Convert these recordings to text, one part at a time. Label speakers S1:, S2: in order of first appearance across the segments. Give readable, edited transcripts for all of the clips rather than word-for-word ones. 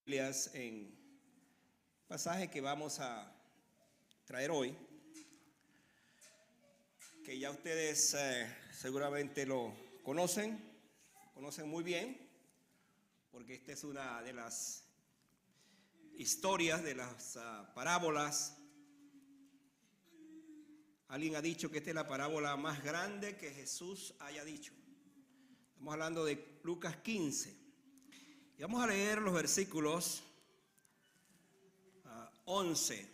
S1: En pasaje que vamos a traer hoy, que ya ustedes seguramente lo conocen muy bien, porque esta es una de las historias, de las parábolas. Alguien ha dicho que esta es la parábola más grande que Jesús haya dicho. Estamos hablando de Lucas 15. Y vamos a leer los versículos 11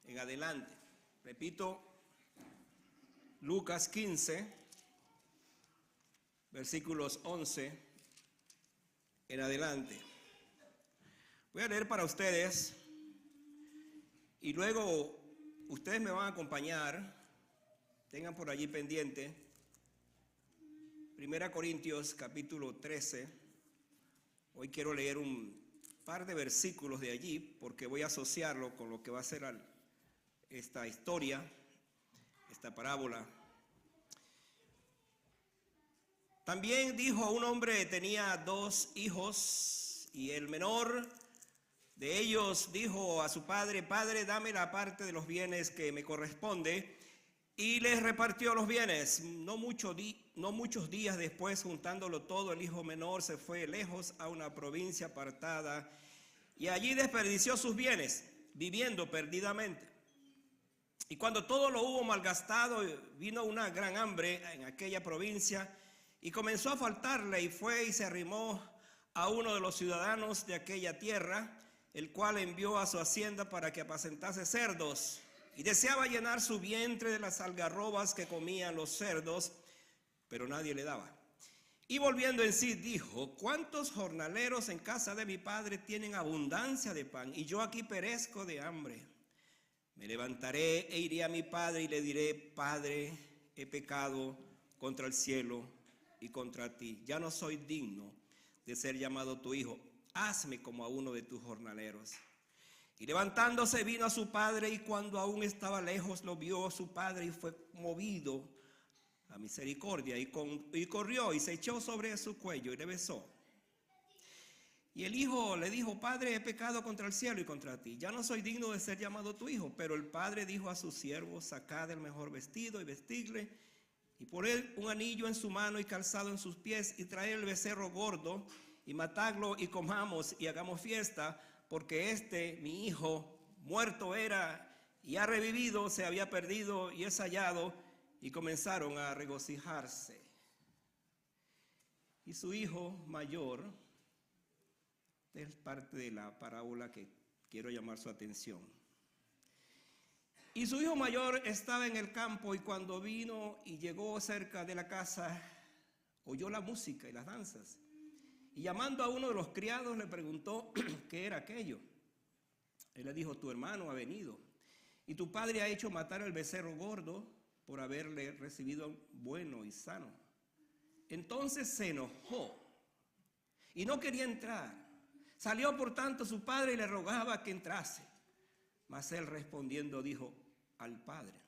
S1: en adelante. Repito, Lucas 15, versículos 11 en adelante. Voy a leer para ustedes y luego ustedes me van a acompañar. Tengan por allí pendiente 1 Corintios capítulo 13. Hoy quiero leer un par de versículos de allí porque voy a asociarlo con lo que va a ser esta historia, esta parábola. También dijo: un hombre tenía 2 hijos y el menor de ellos dijo a su padre: Padre, dame la parte de los bienes que me corresponde. Y les repartió los bienes. No muchos días después, juntándolo todo, el hijo menor se fue lejos a una provincia apartada y allí desperdició sus bienes, viviendo perdidamente. Y cuando todo lo hubo malgastado, vino una gran hambre en aquella provincia y comenzó a faltarle, y fue y se arrimó a uno de los ciudadanos de aquella tierra, el cual envió a su hacienda para que apacentase cerdos. Y deseaba llenar su vientre de las algarrobas que comían los cerdos, pero nadie le daba. Y volviendo en sí dijo: ¿cuántos jornaleros en casa de mi padre tienen abundancia de pan, y yo aquí perezco de hambre? Me levantaré e iré a mi padre y le diré: Padre, he pecado contra el cielo y contra ti. Ya no soy digno de ser llamado tu hijo. Hazme como a uno de tus jornaleros. Y levantándose vino a su padre, y cuando aún estaba lejos lo vio su padre y fue movido a misericordia y corrió y se echó sobre su cuello y le besó. Y el hijo le dijo: Padre, he pecado contra el cielo y contra ti. Ya no soy digno de ser llamado tu hijo. Pero el padre dijo a sus siervos: sacad el mejor vestido y vestidle, y poned un anillo en su mano y calzado en sus pies, y traed el becerro gordo y matadlo y comamos y hagamos fiesta. Porque mi hijo, muerto era y ha revivido, se había perdido y es hallado. Y comenzaron a regocijarse. Y su hijo mayor, es parte de la parábola que quiero llamar su atención. Y su hijo mayor estaba en el campo, y cuando vino y llegó cerca de la casa, oyó la música y las danzas. Y llamando a uno de los criados le preguntó qué era aquello. Él le dijo: tu hermano ha venido, y tu padre ha hecho matar al becerro gordo por haberle recibido bueno y sano. Entonces se enojó y no quería entrar. Salió por tanto su padre y le rogaba que entrase. Mas él respondiendo dijo al padre: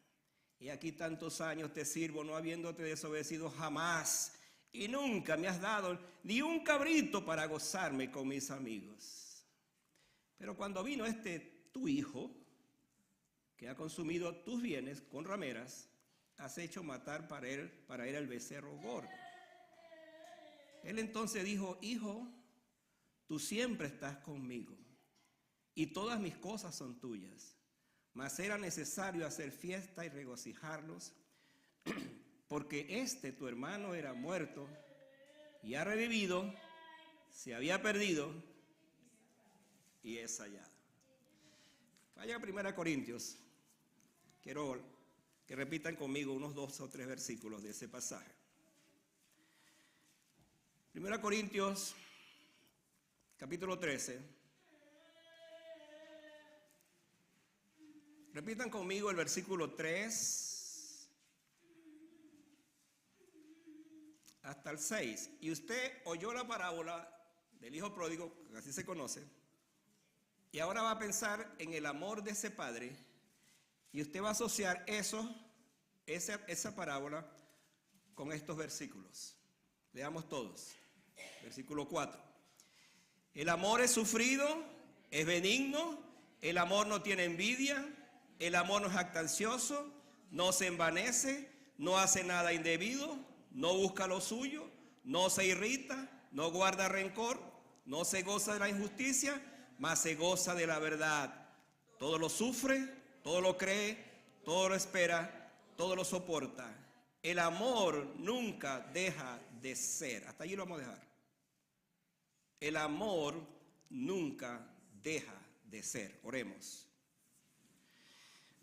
S1: he aquí tantos años te sirvo, no habiéndote desobedecido jamás, y nunca me has dado ni un cabrito para gozarme con mis amigos. Pero cuando vino tu hijo, que ha consumido tus bienes con rameras, has hecho matar para él el becerro gordo. Él entonces dijo: hijo, tú siempre estás conmigo, y todas mis cosas son tuyas. Mas era necesario hacer fiesta y regocijarlos, porque tu hermano era muerto y ha revivido, se había perdido y es hallado. Vaya a 1 Corintios. Quiero que repitan conmigo unos 2 o 3 versículos de ese pasaje. 1 Corintios, capítulo 13. Repitan conmigo el versículo 3 hasta el 6. Y usted oyó la parábola del hijo pródigo, que así se conoce, y ahora va a pensar en el amor de ese padre, y usted va a asociar esa parábola con estos versículos. Leamos todos. Versículo 4. El amor es sufrido es benigno, el amor no tiene envidia, el amor no es jactancioso, no se envanece, no hace nada indebido, no busca lo suyo, no se irrita, no guarda rencor, no se goza de la injusticia, mas se goza de la verdad. Todo lo sufre, todo lo cree, todo lo espera, todo lo soporta. El amor nunca deja de ser. Hasta allí lo vamos a dejar. El amor nunca deja de ser. Oremos.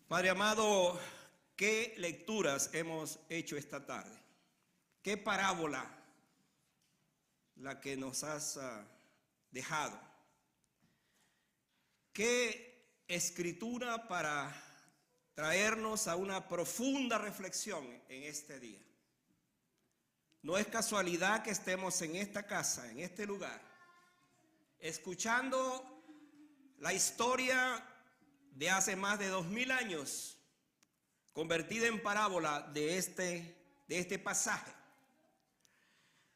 S1: Padre amado, ¿qué lecturas hemos hecho esta tarde? ¿Qué parábola la que nos has dejado? ¿Qué escritura para traernos a una profunda reflexión en este día? No es casualidad que estemos en esta casa, en este lugar, escuchando la historia de hace más de 2000 años, convertida en parábola de este pasaje.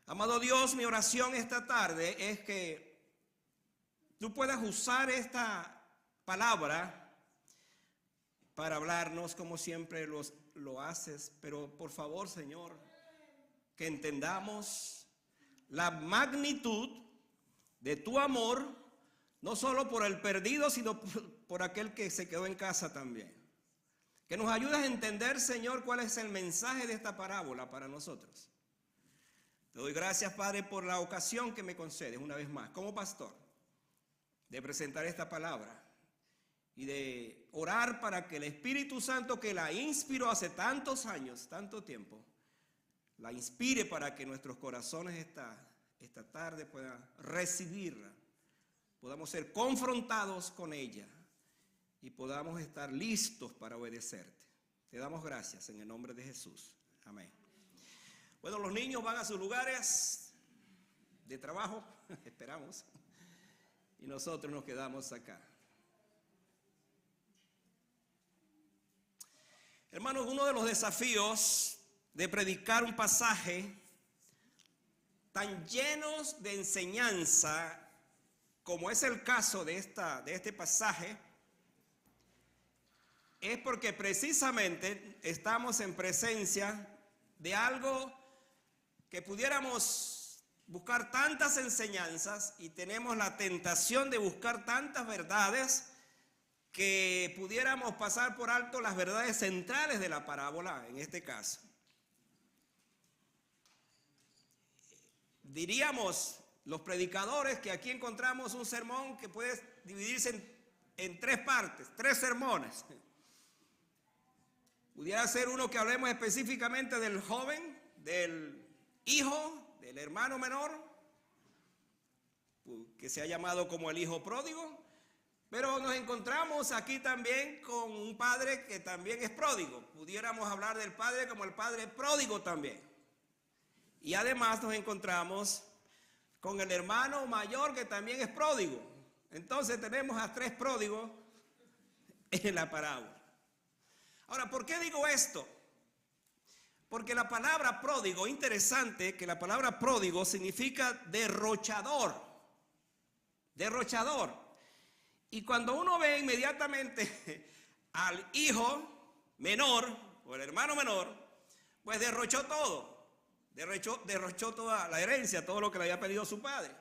S1: Amado Dios, mi oración esta tarde es que tú puedas usar esta palabra para hablarnos como siempre lo haces, pero por favor, Señor, que entendamos la magnitud de tu amor, no solo por el perdido, sino por aquel que se quedó en casa también. Que nos ayudes a entender, Señor, cuál es el mensaje de esta parábola para nosotros. Te doy gracias, Padre, por la ocasión que me concedes una vez más, como pastor, de presentar esta palabra y de orar para que el Espíritu Santo, que la inspiró hace tantos años, tanto tiempo, la inspire para que nuestros corazones esta tarde puedan recibirla, podamos ser confrontados con ella y podamos estar listos para obedecerte. Te damos gracias en el nombre de Jesús. Amén. Bueno, los niños van a sus lugares de trabajo, esperamos, y nosotros nos quedamos acá. Hermanos, uno de los desafíos de predicar un pasaje tan llenos de enseñanza como es el caso de este pasaje, es porque precisamente estamos en presencia de algo que pudiéramos buscar tantas enseñanzas y tenemos la tentación de buscar tantas verdades que pudiéramos pasar por alto las verdades centrales de la parábola en este caso. Diríamos los predicadores que aquí encontramos un sermón que puede dividirse en tres partes, tres sermones. Pudiera ser uno que hablemos específicamente del joven, del hijo, del hermano menor, que se ha llamado como el hijo pródigo, pero nos encontramos aquí también con un padre que también es pródigo. Pudiéramos hablar del padre como el padre pródigo también. Y además nos encontramos con el hermano mayor que también es pródigo. Entonces tenemos a tres pródigos en la parábola. Ahora, ¿por qué digo esto? Porque la palabra pródigo, interesante que la palabra pródigo significa derrochador. Derrochador. Y cuando uno ve inmediatamente al hijo menor o el hermano menor, pues derrochó todo. Derrochó toda la herencia, todo lo que le había pedido su padre.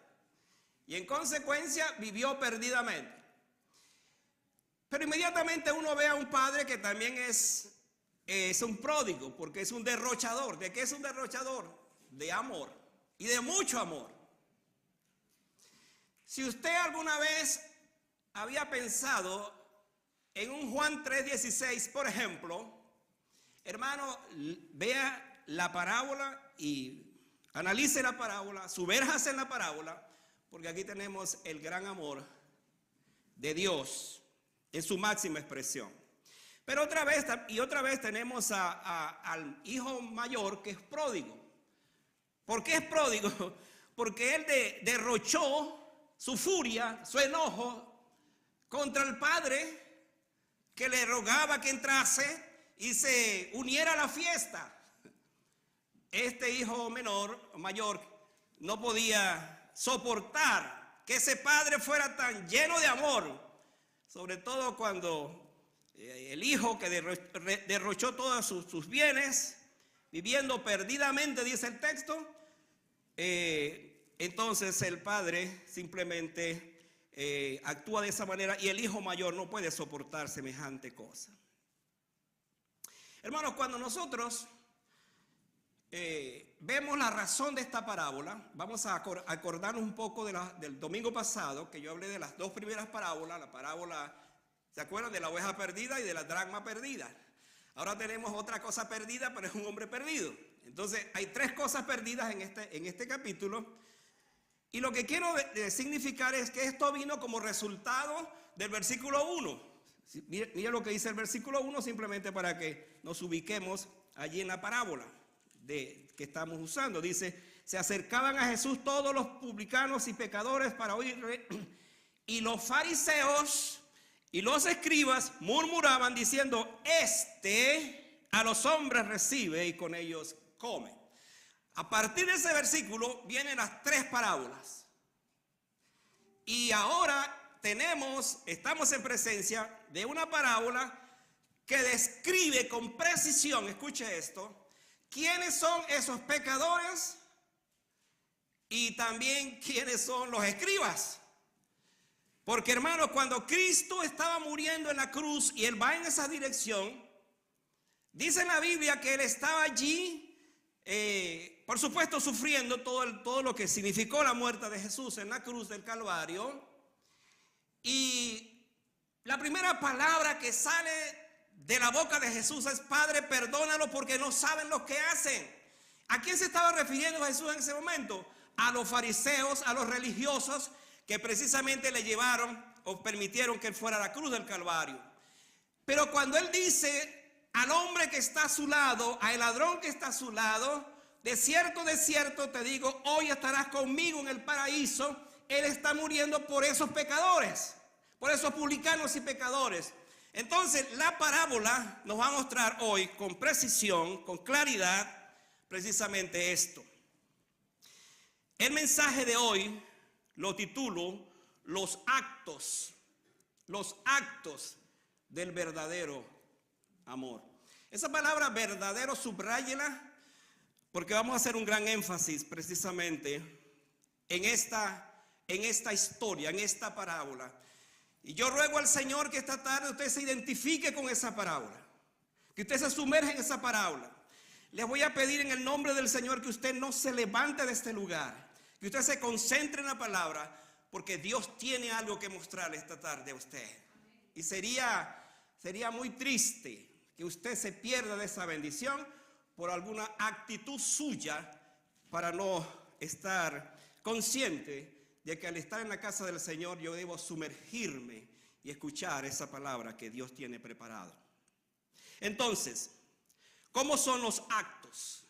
S1: Y en consecuencia vivió perdidamente. Pero inmediatamente uno ve a un padre que también es un pródigo, porque es un derrochador. ¿De qué es un derrochador? De amor y de mucho amor. Si usted alguna vez había pensado en un Juan 3:16, por ejemplo, hermano, vea la parábola y analice la parábola, subérjase en la parábola, porque aquí tenemos el gran amor de Dios en su máxima expresión. Pero otra vez tenemos al hijo mayor que es pródigo. ¿Por qué es pródigo? Porque él derrochó su furia, su enojo contra el padre que le rogaba que entrase y se uniera a la fiesta. Este hijo mayor no podía soportar que ese padre fuera tan lleno de amor, sobre todo cuando el hijo que derrochó todos sus bienes, viviendo perdidamente, dice el texto, entonces el padre simplemente actúa de esa manera y el hijo mayor no puede soportar semejante cosa. Hermanos, cuando nosotros vemos la razón de esta parábola, vamos a acordarnos un poco del domingo pasado, que yo hablé de las dos primeras parábolas, la parábola, ¿se acuerdan? De la oveja perdida y de la dracma perdida. Ahora tenemos otra cosa perdida, pero es un hombre perdido. Entonces hay tres cosas perdidas en este capítulo. Y lo que quiero significar es que esto vino como resultado del versículo 1. Mira lo que dice el versículo 1, simplemente para que nos ubiquemos allí en la parábola que estamos usando. Dice, se acercaban a Jesús todos los publicanos y pecadores para oírle, y los fariseos y los escribas murmuraban diciendo, este a los hombres recibe y con ellos come. A partir de ese versículo vienen las tres parábolas. Y ahora estamos en presencia de una parábola que describe con precisión, escuche esto, quiénes son esos pecadores y también quiénes son los escribas. Porque, hermanos, cuando Cristo estaba muriendo en la cruz y Él va en esa dirección, dice en la Biblia que Él estaba allí, por supuesto, sufriendo todo lo que significó la muerte de Jesús en la cruz del Calvario. Y la primera palabra que sale de la boca de Jesús es, Padre, perdónalo porque no saben lo que hacen. ¿A quién se estaba refiriendo Jesús en ese momento? A los fariseos, a los religiosos que precisamente le llevaron o permitieron que Él fuera a la cruz del Calvario. Pero cuando Él dice al hombre que está a su lado, al ladrón que está a su lado, de cierto te digo, hoy estarás conmigo en el paraíso. Él está muriendo por esos pecadores, por esos publicanos y pecadores. Entonces la parábola nos va a mostrar hoy con precisión, con claridad, precisamente esto. El mensaje de hoy lo titulo los actos del verdadero amor. Esa palabra verdadero, subráyela, porque vamos a hacer un gran énfasis precisamente en esta historia, en esta parábola. Y yo ruego al Señor que esta tarde usted se identifique con esa parábola, que usted se sumerja en esa parábola. Les voy a pedir en el nombre del Señor que usted no se levante de este lugar, que usted se concentre en la palabra, porque Dios tiene algo que mostrarle esta tarde a usted. Y sería muy triste que usted se pierda de esa bendición por alguna actitud suya para no estar consciente de que al estar en la casa del Señor yo debo sumergirme y escuchar esa palabra que Dios tiene preparado. Entonces, ¿cómo son los actos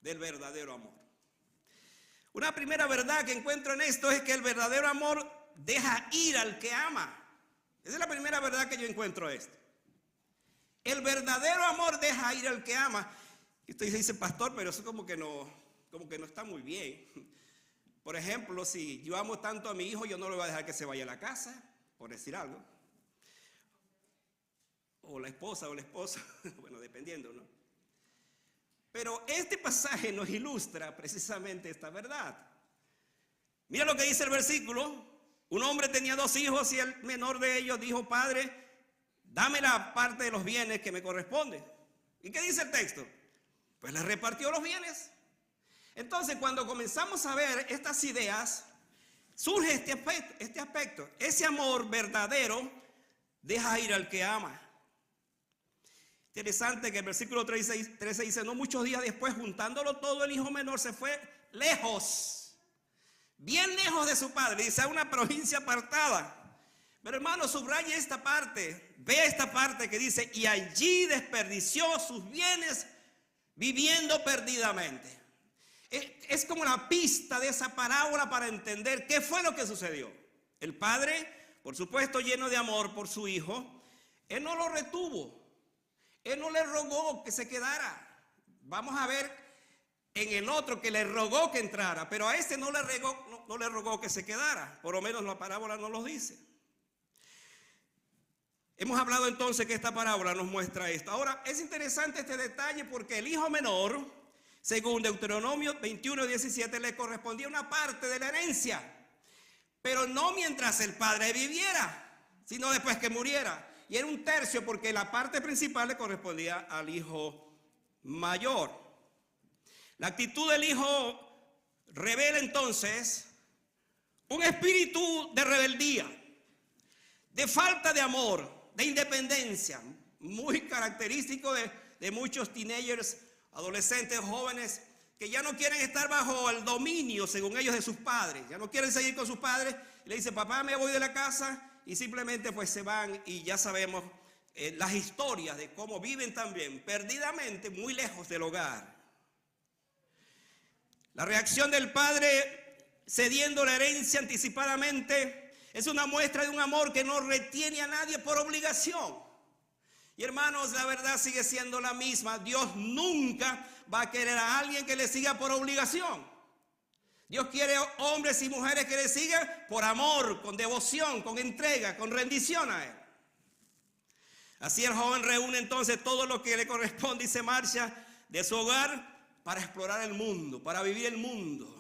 S1: del verdadero amor? Una primera verdad que encuentro en esto es que el verdadero amor deja ir al que ama. Esa es la primera verdad que yo encuentro esto. El verdadero amor deja ir al que ama. Y usted dice, pastor, pero eso como que no está muy bien. Por ejemplo, si yo amo tanto a mi hijo, yo no le voy a dejar que se vaya a la casa, por decir algo. O la esposa o el esposo, bueno, dependiendo, ¿no? Pero este pasaje nos ilustra precisamente esta verdad. Mira lo que dice el versículo. Un hombre tenía 2 hijos y el menor de ellos dijo, Padre, dame la parte de los bienes que me corresponde. ¿Y qué dice el texto? Pues le repartió los bienes. Entonces, cuando comenzamos a ver estas ideas, surge este aspecto. Ese amor verdadero deja ir al que ama. Interesante que el versículo 13 dice, no muchos días después, juntándolo todo, el hijo menor se fue lejos, bien lejos de su padre, dice, a una provincia apartada. Pero hermano, subraya esta parte, ve esta parte que dice, y allí desperdició sus bienes viviendo perdidamente. Es como la pista de esa parábola para entender qué fue lo que sucedió. El padre, por supuesto, lleno de amor por su hijo, él no lo retuvo. Él no le rogó que se quedara. Vamos a ver en el otro que le rogó que entrara, pero a este no le no le rogó que se quedara. Por lo menos la parábola no lo dice. Hemos hablado entonces que esta parábola nos muestra esto. Ahora, es interesante este detalle porque el hijo menor, según Deuteronomio 21:17, le correspondía una parte de la herencia, pero no mientras el padre viviera, sino después que muriera. Y era un tercio porque la parte principal le correspondía al hijo mayor. La actitud del hijo revela entonces un espíritu de rebeldía, de falta de amor, de independencia, muy característico de muchos teenagers, adolescentes, jóvenes, que ya no quieren estar bajo el dominio, según ellos, de sus padres. Ya no quieren seguir con sus padres. Y le dicen, papá, me voy de la casa. Y simplemente pues se van, y ya sabemos las historias de cómo viven también perdidamente muy lejos del hogar. La reacción del padre cediendo la herencia anticipadamente es una muestra de un amor que no retiene a nadie por obligación. Y hermanos, la verdad sigue siendo la misma. Dios nunca va a querer a alguien que le siga por obligación. Dios quiere hombres y mujeres que le sigan por amor, con devoción, con entrega, con rendición a Él. Así el joven reúne entonces todo lo que le corresponde y se marcha de su hogar para explorar el mundo, para vivir el mundo.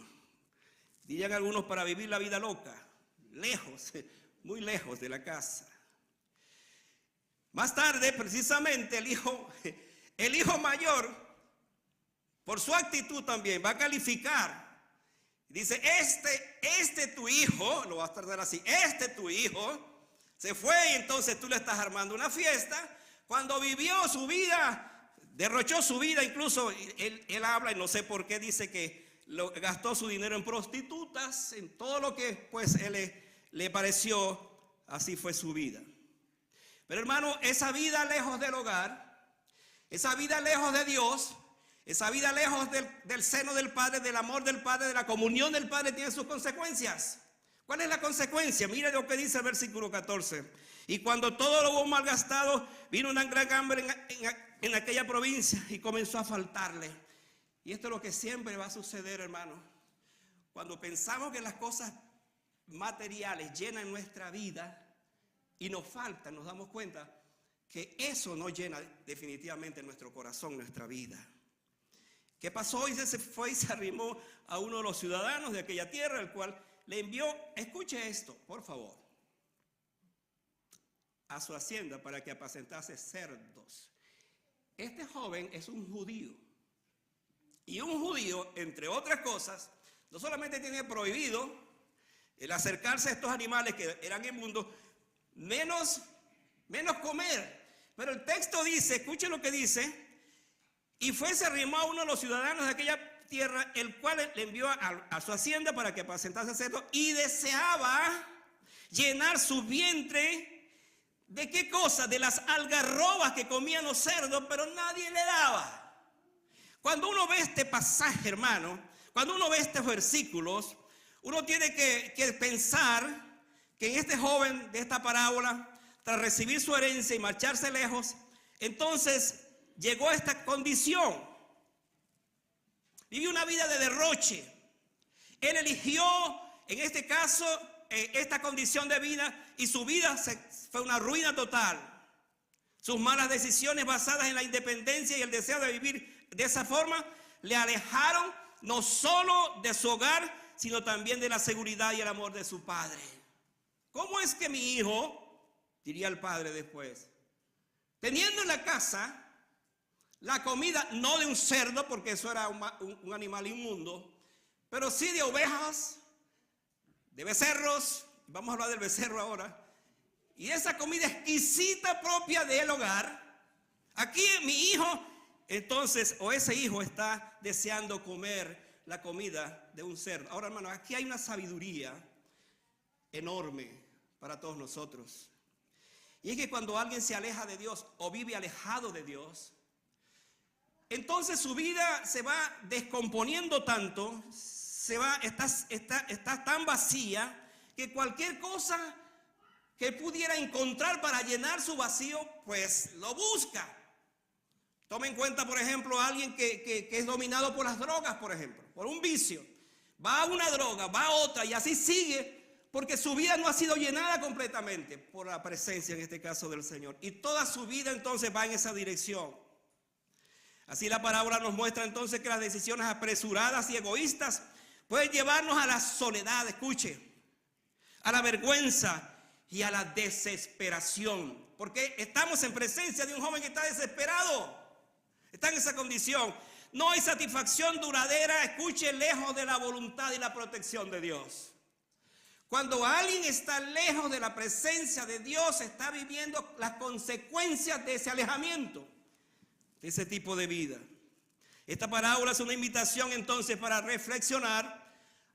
S1: Dirían algunos, para vivir la vida loca. Lejos, muy lejos de la casa. Más tarde, precisamente, el hijo mayor, por su actitud también, va a calificar. Dice, este tu hijo, lo va a tratar así, este tu hijo se fue y entonces tú le estás armando una fiesta. Cuando vivió su vida, derrochó su vida, incluso él habla y no sé por qué dice que gastó su dinero en prostitutas, en todo lo que pues él le pareció, así fue su vida. Pero hermano, esa vida lejos del hogar, esa vida lejos de Dios, esa vida lejos del seno del Padre, del amor del Padre, de la comunión del Padre, tiene sus consecuencias. ¿Cuál es la consecuencia? Mire lo que dice el versículo 14. Y cuando todo lo hubo malgastado, vino una gran hambre en aquella provincia y comenzó a faltarle. Y esto es lo que siempre va a suceder, hermano. Cuando pensamos que las cosas materiales llenan nuestra vida y nos faltan, nos damos cuenta que eso no llena definitivamente nuestro corazón, nuestra vida. ¿Qué pasó? Y se fue y se arrimó a uno de los ciudadanos de aquella tierra, el cual le envió, escuche esto, por favor, a su hacienda para que apacentase cerdos. Este joven es un judío. Y un judío, entre otras cosas, no solamente tiene prohibido el acercarse a estos animales que eran inmundos, menos comer. Pero el texto dice, escuche lo que dice, y se arrimó a uno de los ciudadanos de aquella tierra, el cual le envió a su hacienda para que apacentase cerdos, y deseaba llenar su vientre de qué cosa, de las algarrobas que comían los cerdos, pero nadie le daba. Cuando uno ve este pasaje, hermano, cuando uno ve estos versículos, uno tiene que pensar que en este joven de esta parábola, tras recibir su herencia y marcharse lejos, entonces llegó a esta condición. Vivió una vida de derroche. Él eligió, en este caso, esta condición de vida, y su vida fue una ruina total. Sus malas decisiones basadas en la independencia y el deseo de vivir de esa forma le alejaron no solo de su hogar, sino también de la seguridad y el amor de su padre. ¿Cómo es que mi hijo, diría el padre después, teniendo en la casa la comida, no de un cerdo, porque eso era un animal inmundo, pero sí de ovejas, de becerros, vamos a hablar del becerro ahora, y esa comida exquisita propia del hogar, aquí mi hijo, entonces, o ese hijo está deseando comer la comida de un cerdo. Ahora, hermano, aquí hay una sabiduría enorme para todos nosotros. Y es que cuando alguien se aleja de Dios o vive alejado de Dios, entonces su vida se va descomponiendo tanto, está tan vacía, que cualquier cosa que pudiera encontrar para llenar su vacío, pues lo busca. Tome en cuenta, por ejemplo, a alguien que es dominado por las drogas, por ejemplo, por un vicio. va a una droga, va a otra y así sigue, porque su vida no ha sido llenada completamente por la presencia, en este caso, del Señor. Y toda su vida entonces va en esa dirección. Así la parábola nos muestra entonces que las decisiones apresuradas y egoístas pueden llevarnos a la soledad, escuche, a la vergüenza y a la desesperación. Porque estamos en presencia de un joven que está desesperado, está en esa condición. No hay satisfacción duradera, escuche, lejos de la voluntad y la protección de Dios. Cuando alguien está lejos de la presencia de Dios, está viviendo las consecuencias de ese alejamiento, de ese tipo de vida. Esta parábola es una invitación entonces para reflexionar,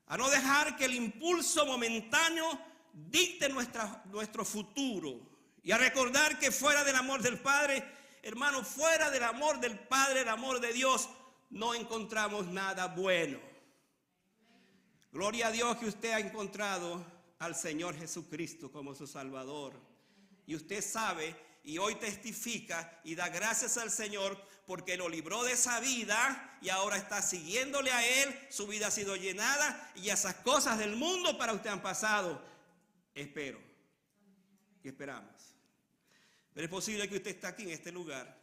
S1: a no dejar que el impulso momentáneo dicte nuestro futuro, y a recordar que fuera del amor del Padre, hermano, fuera del amor del Padre, el amor de Dios, no encontramos nada bueno. Gloria a Dios que usted ha encontrado al Señor Jesucristo como su Salvador. Y usted sabe y hoy testifica y da gracias al Señor porque lo libró de esa vida y ahora está siguiéndole a Él. Su vida ha sido llenada y esas cosas del mundo para usted han pasado. Espero y esperamos. Pero es posible que usted esté aquí en este lugar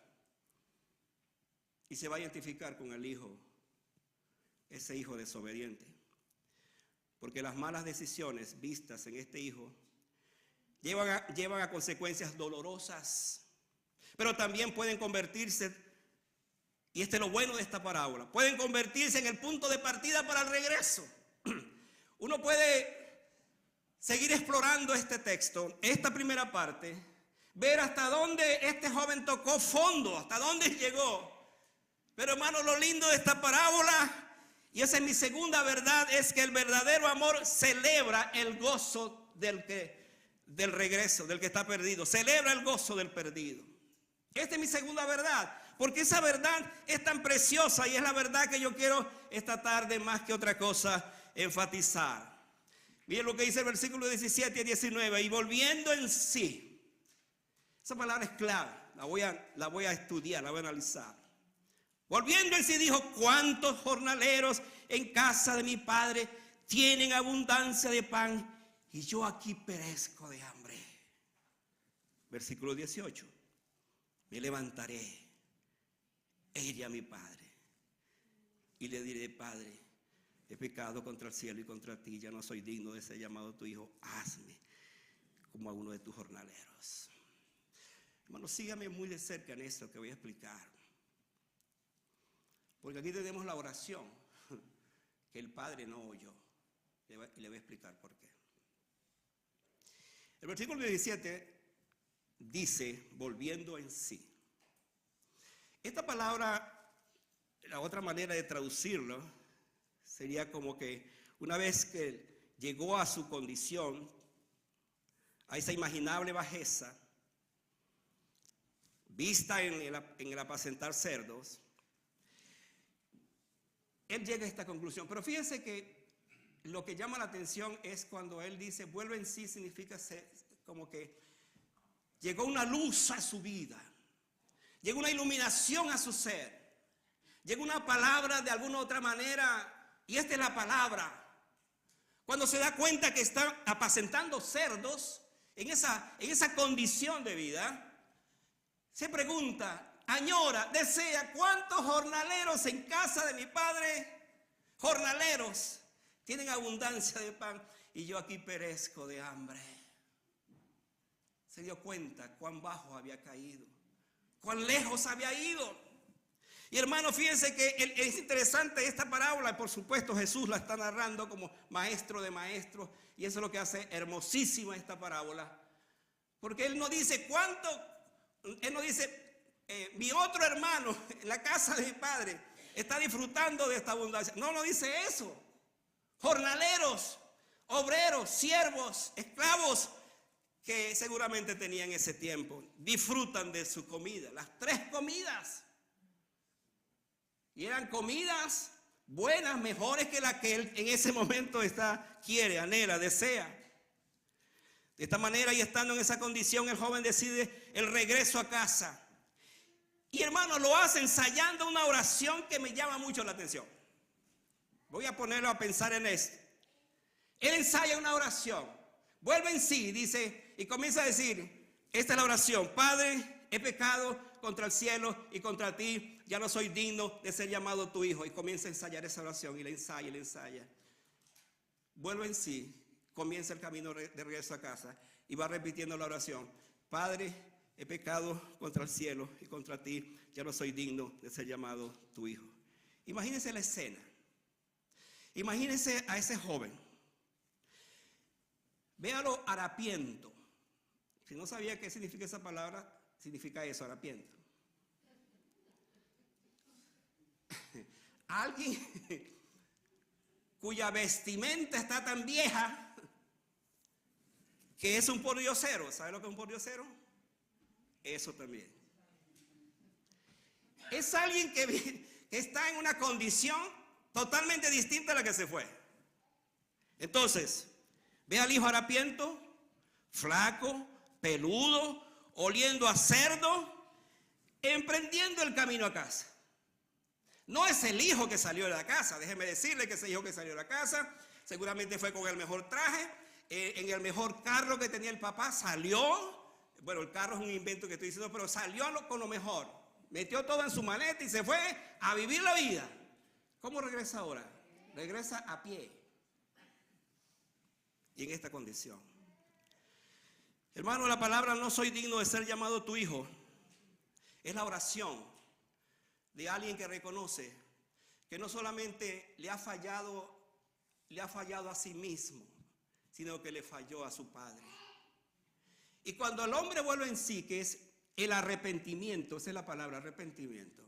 S1: y se va a identificar con el hijo, ese hijo desobediente. Porque las malas decisiones vistas en este hijo llevan a consecuencias dolorosas, pero también pueden convertirse, y este es lo bueno de esta parábola, pueden convertirse en el punto de partida para el regreso. Uno puede seguir explorando este texto, esta primera parte, ver hasta dónde este joven tocó fondo, hasta dónde llegó. Pero hermano, lo lindo de esta parábola, y esa es mi segunda verdad, es que el verdadero amor celebra el gozo del regreso, del que está perdido. Celebra el gozo del perdido. Esta es mi segunda verdad, porque esa verdad es tan preciosa y es la verdad que yo quiero esta tarde más que otra cosa enfatizar. Miren lo que dice el versículo 17 y 19, y volviendo en sí. Esa palabra es clave, la voy a estudiar, la voy a analizar. Volviendo en sí dijo, ¿cuántos jornaleros en casa de mi padre tienen abundancia de pan y yo aquí perezco de hambre? Versículo 18, me levantaré, e iré a mi padre y le diré, Padre, he pecado contra el cielo y contra ti, ya no soy digno de ser llamado tu hijo, hazme como a uno de tus jornaleros. Hermano, sígame muy de cerca en esto que voy a explicar. Porque aquí tenemos la oración que el Padre no oyó. Y le voy a explicar por qué. El versículo 17 dice, volviendo en sí. Esta palabra, la otra manera de traducirlo, sería como que una vez que llegó a su condición, a esa imaginable bajeza, vista en el apacentar cerdos, él llega a esta conclusión. Pero fíjense que lo que llama la atención es cuando él dice, vuelve en sí, significa como que llegó una luz a su vida, llegó una iluminación a su ser, llegó una palabra de alguna otra manera, y esta es la palabra. Cuando se da cuenta que está apacentando cerdos en esa condición de vida, se pregunta, añora, desea, ¿cuántos jornaleros en casa de mi padre, jornaleros, tienen abundancia de pan y yo aquí perezco de hambre? Se dio cuenta cuán bajo había caído, cuán lejos había ido. Y hermano, fíjense que es interesante esta parábola, por supuesto Jesús la está narrando como maestro de maestros, y eso es lo que hace hermosísima esta parábola, porque él no dice cuánto. Él no dice, mi otro hermano en la casa de mi padre está disfrutando de esta abundancia. No dice eso. Jornaleros, obreros, siervos, esclavos que seguramente tenían ese tiempo, disfrutan de su comida, las 3 comidas. Y eran comidas buenas, mejores que la que él en ese momento quiere, anhela, desea. De esta manera, y estando en esa condición, el joven decide el regreso a casa. Y hermano, lo hace ensayando una oración que me llama mucho la atención. Voy a ponerlo a pensar en esto. Él ensaya una oración, vuelve en sí, dice, y comienza a decir, esta es la oración: Padre, he pecado contra el cielo y contra ti, ya no soy digno de ser llamado tu hijo. Y comienza a ensayar esa oración, y la ensaya. Vuelve en sí, comienza el camino de regreso a casa, y va repitiendo la oración: Padre, he pecado contra el cielo y contra ti, ya no soy digno de ser llamado tu hijo. Imagínense la escena. Imagínense a ese joven. Véalo harapiento. Si no sabía qué significa esa palabra, significa eso, harapiento. Alguien cuya vestimenta está tan vieja que es un pordiosero. ¿Sabe lo que es un pordiosero? Eso también. Es alguien que está en una condición totalmente distinta a la que se fue. Entonces, ve al hijo harapiento, flaco, peludo, oliendo a cerdo, emprendiendo el camino a casa. No es el hijo que salió de la casa, déjeme decirle que ese hijo que salió de la casa seguramente fue con el mejor traje, en el mejor carro que tenía el papá, salió. Bueno, el carro es un invento que estoy diciendo, pero salió con lo mejor, metió todo en su maleta y se fue a vivir la vida. ¿Cómo regresa ahora? Regresa a pie y en esta condición. Hermano, la palabra "no soy digno de ser llamado tu hijo" es la oración de alguien que reconoce que no solamente le ha fallado a sí mismo, sino que le falló a su padre. Y cuando el hombre vuelve en sí, que es el arrepentimiento, esa es la palabra, arrepentimiento,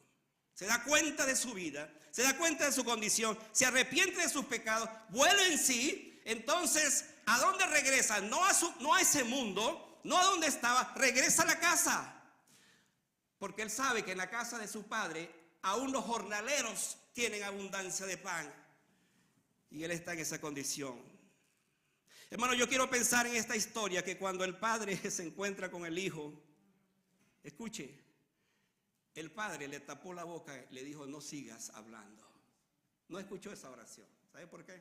S1: se da cuenta de su vida, se da cuenta de su condición, se arrepiente de sus pecados, vuelve en sí. Entonces, ¿a dónde regresa? No a ese mundo, no a donde estaba, regresa a la casa. Porque él sabe que en la casa de su padre aún los jornaleros tienen abundancia de pan. Y él está en esa condición. Hermano, yo quiero pensar en esta historia, que cuando el padre se encuentra con el hijo, escuche, el padre le tapó la boca, le dijo: no sigas hablando. No escuchó esa oración. ¿Sabe por qué?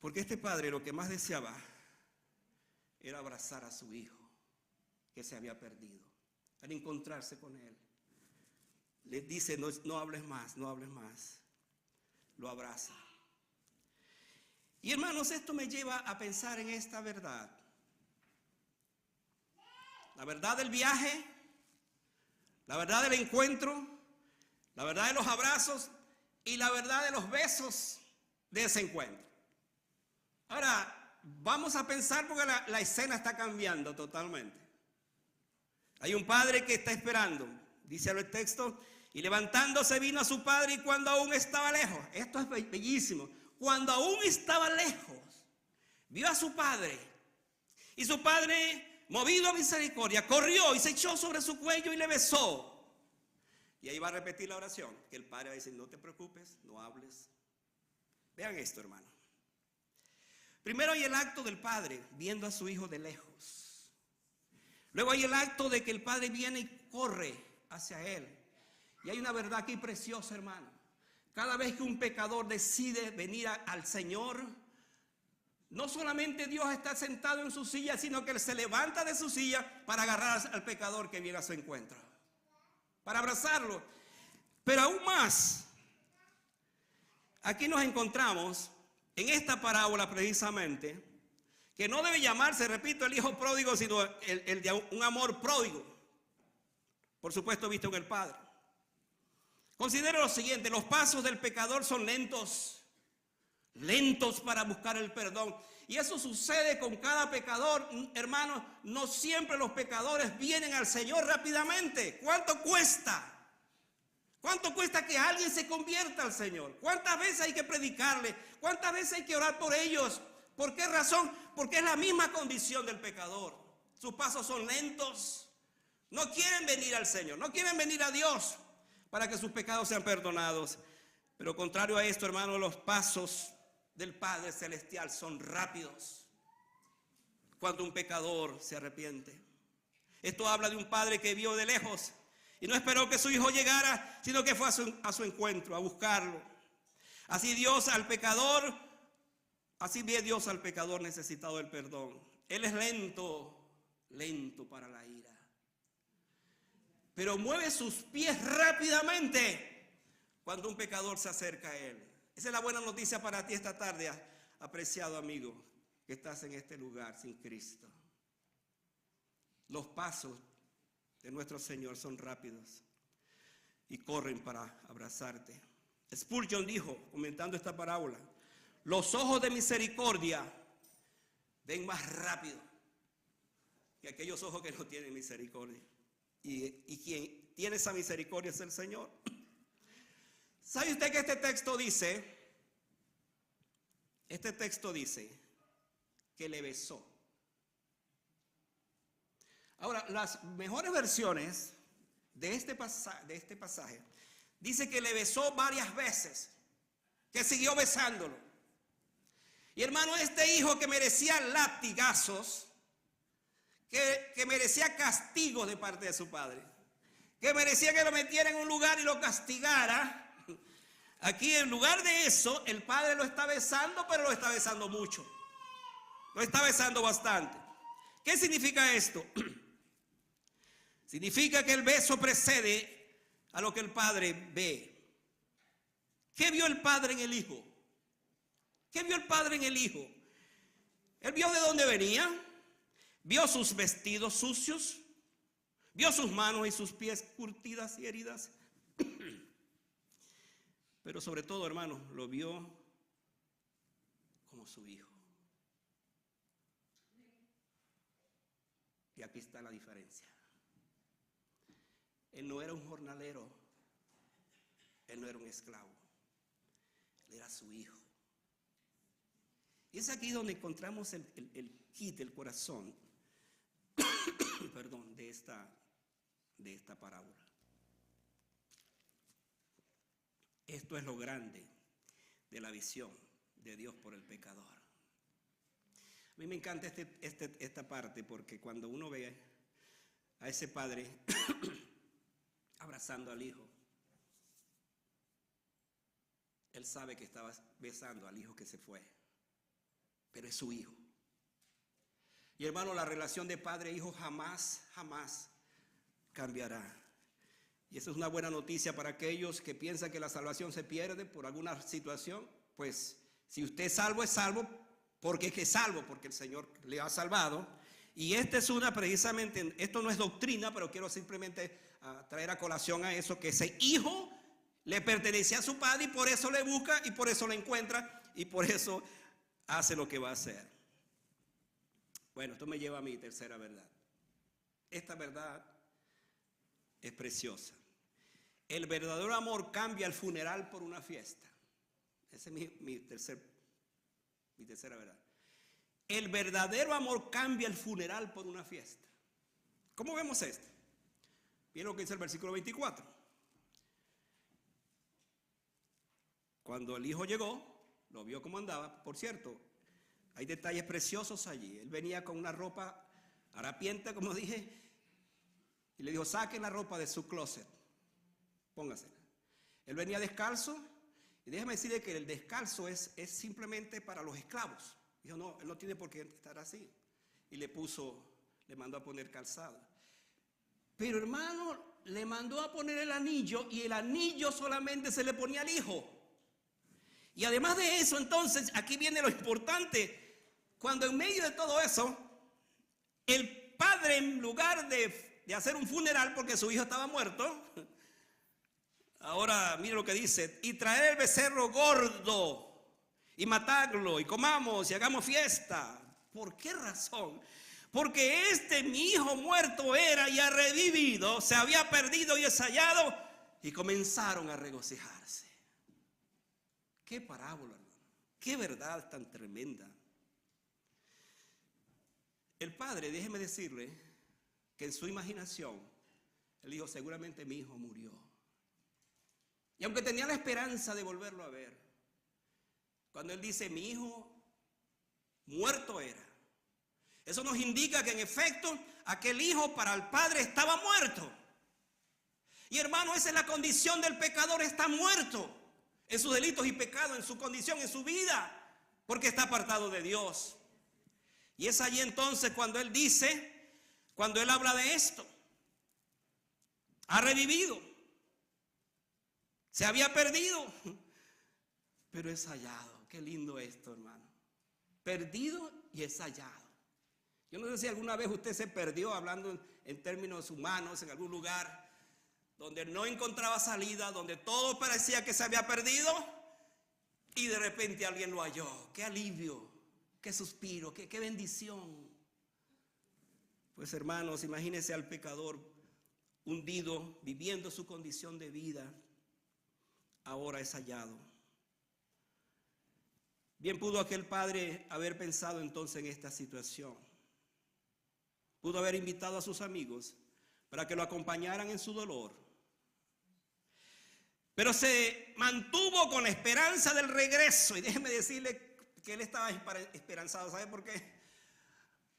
S1: Porque este padre lo que más deseaba era abrazar a su hijo que se había perdido. Al encontrarse con él, le dice: no hables más, no hables más. Lo abraza. Y hermanos, esto me lleva a pensar en esta verdad. La verdad del viaje, la verdad del encuentro, la verdad de los abrazos y la verdad de los besos de ese encuentro. Ahora, vamos a pensar, porque la escena está cambiando totalmente. Hay un padre que está esperando, dice el texto: y levantándose vino a su padre, y cuando aún estaba lejos, esto es bellísimo, cuando aún estaba lejos, vio a su padre, y su padre, movido a misericordia, corrió y se echó sobre su cuello y le besó. Y ahí va a repetir la oración, que el padre va a decir: no te preocupes, no hables. Vean esto, hermano. Primero hay el acto del padre viendo a su hijo de lejos. Luego hay el acto de que el padre viene y corre hacia él. Y hay una verdad aquí preciosa, hermano. Cada vez que un pecador decide venir al Señor, no solamente Dios está sentado en su silla, sino que Él se levanta de su silla para agarrar al pecador que viene a su encuentro, para abrazarlo. Pero aún más, aquí nos encontramos en esta parábola precisamente, que no debe llamarse, repito, el hijo pródigo, sino el de un amor pródigo, por supuesto visto en el Padre. Considere lo siguiente: los pasos del pecador son lentos para buscar el perdón. Y eso sucede con cada pecador, hermanos. No siempre los pecadores vienen al Señor rápidamente. ¿Cuánto cuesta? ¿Cuánto cuesta que alguien se convierta al Señor? ¿Cuántas veces hay que predicarle? ¿Cuántas veces hay que orar por ellos? ¿Por qué razón? Porque es la misma condición del pecador. Sus pasos son lentos. No quieren venir al Señor, no quieren venir a Dios para que sus pecados sean perdonados. Pero contrario a esto, hermano, los pasos del Padre Celestial son rápidos cuando un pecador se arrepiente. Esto habla de un padre que vio de lejos y no esperó que su hijo llegara, sino que fue a su encuentro, a buscarlo. Así ve Dios al pecador necesitado del perdón. Él es lento para la ira, pero mueve sus pies rápidamente cuando un pecador se acerca a Él. Esa es la buena noticia para ti esta tarde, apreciado amigo, que estás en este lugar sin Cristo. Los pasos de nuestro Señor son rápidos y corren para abrazarte. Spurgeon dijo, comentando esta parábola: los ojos de misericordia ven más rápido que aquellos ojos que no tienen misericordia. Y quien tiene esa misericordia es el Señor. ¿Sabe usted que este texto dice que le besó? Ahora, las mejores versiones de este pasaje dice que le besó varias veces, que siguió besándolo. Y hermano, este hijo que merecía latigazos, que merecía castigo de parte de su padre, que merecía que lo metiera en un lugar y lo castigara, aquí en lugar de eso, el padre lo está besando, pero lo está besando mucho. Lo está besando bastante. ¿Qué significa esto? Significa que el beso precede a lo que el padre ve. ¿Qué vio el padre en el hijo? ¿Qué vio el padre en el hijo? Él vio de dónde venía, vio sus vestidos sucios, vio sus manos y sus pies curtidas y heridas. Pero sobre todo, hermano, lo vio como su hijo. Y aquí está la diferencia. Él no era un jornalero, él no era un esclavo, él era su hijo. Y es aquí donde encontramos el kit, el corazón, perdón, de esta parábola. Esto es lo grande de la visión de Dios por el pecador. A mí me encanta esta parte, porque cuando uno ve a ese padre abrazando al hijo, él sabe que estaba besando al hijo que se fue, pero es su hijo. Y hermano, la relación de padre e hijo jamás cambiará. Y esa es una buena noticia para aquellos que piensan que la salvación se pierde por alguna situación. Pues si usted es salvo porque es que es salvo, porque el Señor le ha salvado. Y precisamente, esto no es doctrina, pero quiero simplemente traer a colación a eso, que ese hijo le pertenecía a su padre y por eso le busca y por eso le encuentra y por eso hace lo que va a hacer. Bueno, esto me lleva a mi tercera verdad. Esta verdad es preciosa. El verdadero amor cambia el funeral por una fiesta. Esa es mi tercera verdad. El verdadero amor cambia el funeral por una fiesta. ¿Cómo vemos esto? Miren lo que dice el versículo 24. Cuando el hijo llegó, lo vio cómo andaba. Por cierto, hay detalles preciosos allí. Él venía con una ropa harapienta, como dije, y le dijo: saquen la ropa de su closet, póngasela. Él venía descalzo, y déjeme decirle que el descalzo es simplemente para los esclavos. Dijo: no, él no tiene por qué estar así. Y le mandó a poner calzado. Pero hermano, le mandó a poner el anillo, y el anillo solamente se le ponía al hijo. Y además de eso, entonces, aquí viene lo importante. Cuando en medio de todo eso, el padre, en lugar de hacer un funeral porque su hijo estaba muerto, ahora mire lo que dice: y traer el becerro gordo y matarlo y comamos y hagamos fiesta. ¿Por qué razón? Porque mi hijo muerto era y ha revivido, se había perdido y es hallado, y comenzaron a regocijarse. Qué parábola, hermano. Qué verdad tan tremenda. El padre, déjeme decirle que en su imaginación, él dijo: seguramente mi hijo murió. Y aunque tenía la esperanza de volverlo a ver, cuando él dice: mi hijo muerto era, eso nos indica que en efecto aquel hijo para el padre estaba muerto. Y hermano, esa es la condición del pecador: está muerto. en sus delitos y pecados, en su condición, en su vida, porque está apartado de Dios. Y es allí entonces cuando él dice, cuando él habla de esto, ha revivido, se había perdido, pero es hallado. Qué lindo esto, hermano. Perdido y es hallado. Yo no sé si alguna vez usted se perdió, hablando en términos humanos, en algún lugar donde no encontraba salida, donde todo parecía que se había perdido y de repente alguien lo halló. Qué alivio, qué suspiro, qué bendición. Pues hermanos, imagínense al pecador hundido, viviendo su condición de vida, ahora es hallado. Bien pudo aquel padre haber pensado entonces en esta situación. Pudo haber invitado a sus amigos para que lo acompañaran en su dolor. Pero se mantuvo con la esperanza del regreso. Y déjeme decirle que él estaba esperanzado. ¿Sabe por qué?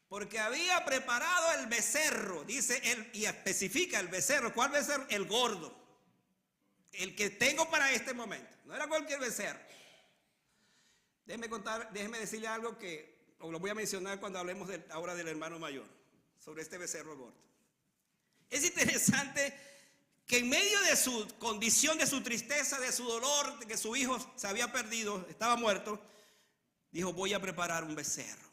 S1: Porque había preparado el becerro, dice él, y especifica el becerro. ¿Cuál becerro? El gordo. El que tengo para este momento. No era cualquier becerro. Déjeme decirle algo que os lo voy a mencionar cuando hablemos ahora del hermano mayor, sobre este becerro gordo. Es interesante que en medio de su condición, de su tristeza, de su dolor, de que su hijo se había perdido, estaba muerto, dijo: voy a preparar un becerro.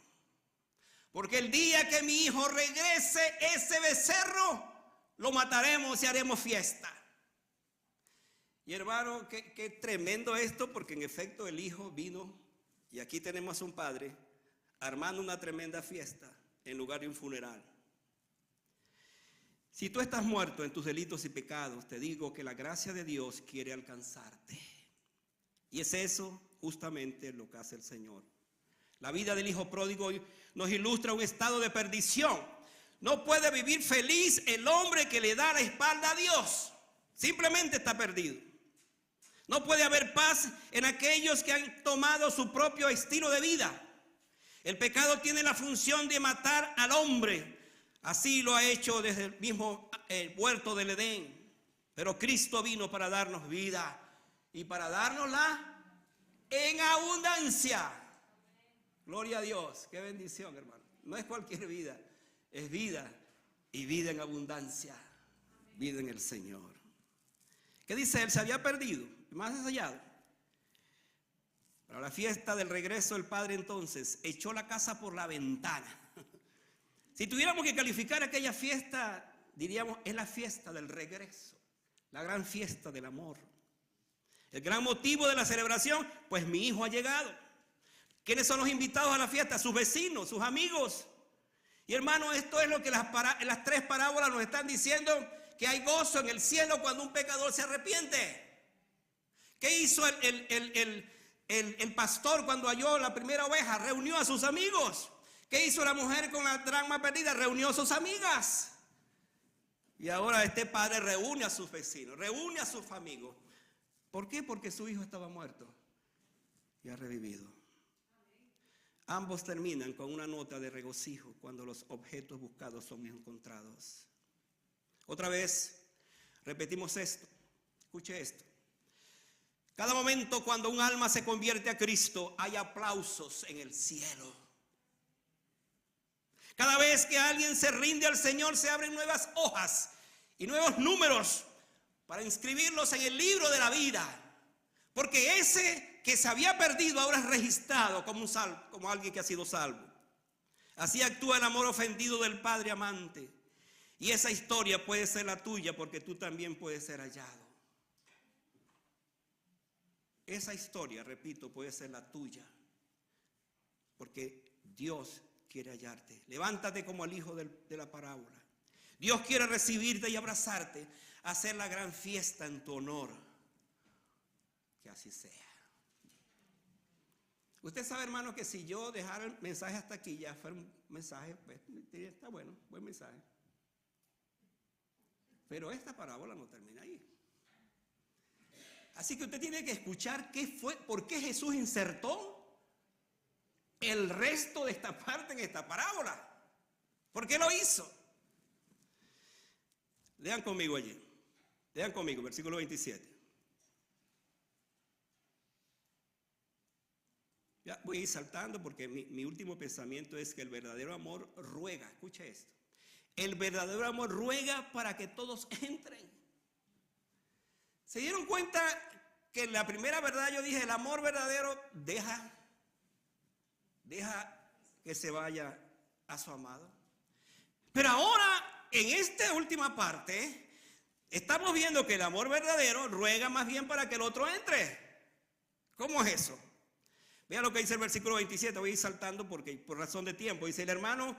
S1: Porque el día que mi hijo regrese, ese becerro lo mataremos y haremos fiesta. Y hermano, qué tremendo esto, porque en efecto el hijo vino, y aquí tenemos a un padre armando una tremenda fiesta en lugar de un funeral. Si tú estás muerto en tus delitos y pecados, te digo que la gracia de Dios quiere alcanzarte. Y es eso justamente lo que hace el Señor. La vida del hijo pródigo nos ilustra un estado de perdición. No puede vivir feliz el hombre que le da la espalda a Dios. Simplemente está perdido. No puede haber paz en aquellos que han tomado su propio estilo de vida. El pecado tiene la función de matar al hombre. Así lo ha hecho desde el mismo huerto del Edén. Pero Cristo vino para darnos vida y para dárnosla en abundancia. Gloria a Dios. Qué bendición, hermano. No es cualquier vida, es vida y vida en abundancia. Vida en el Señor. ¿Qué dice él? Se había perdido, más hallado. Para la fiesta del regreso, el padre entonces echó la casa por la ventana. Si tuviéramos que calificar aquella fiesta, diríamos: es la fiesta del regreso, la gran fiesta del amor. El gran motivo de la celebración: pues mi hijo ha llegado. ¿Quiénes son los invitados a la fiesta? Sus vecinos, sus amigos. Y hermano, esto es lo que las tres parábolas nos están diciendo: que hay gozo en el cielo cuando un pecador se arrepiente. ¿Qué hizo el pastor cuando halló la primera oveja? Reunió a sus amigos. ¿Qué hizo la mujer con la dracma perdida? Reunió a sus amigas. Y ahora este padre reúne a sus vecinos, reúne a sus amigos. ¿Por qué? Porque su hijo estaba muerto y ha revivido. Ambos terminan con una nota de regocijo cuando los objetos buscados son encontrados. Otra vez repetimos esto. Escuche esto. Cada momento cuando un alma se convierte a Cristo, hay aplausos en el cielo. Cada vez que alguien se rinde al Señor, se abren nuevas hojas y nuevos números para inscribirlos en el libro de la vida. Porque ese que se había perdido ahora es registrado como alguien que ha sido salvo. Así actúa el amor ofendido del Padre amante. Y esa historia puede ser la tuya, porque tú también puedes ser hallado. Esa historia, repito, puede ser la tuya, porque Dios quiere hallarte. Levántate como el hijo de la parábola. Dios quiere recibirte y abrazarte, hacer la gran fiesta en tu honor. Que así sea. Usted sabe, hermano, que si yo dejara el mensaje hasta aquí, ya fuera un mensaje, pues está bueno, buen mensaje. Pero esta parábola no termina ahí. Así que usted tiene que escuchar por qué Jesús insertó el resto de esta parte en esta parábola. ¿Por qué lo hizo? Lean conmigo allí. Lean conmigo, versículo 27. Ya voy a ir saltando porque mi último pensamiento es que el verdadero amor ruega. Escucha esto. El verdadero amor ruega para que todos entren. ¿Se dieron cuenta que en la primera verdad yo dije el amor verdadero deja que se vaya a su amado? Pero ahora, en esta última parte, estamos viendo que el amor verdadero ruega más bien para que el otro entre. ¿Cómo es eso? Vean lo que dice el versículo 27, voy a ir saltando porque por razón de tiempo. Dice el hermano,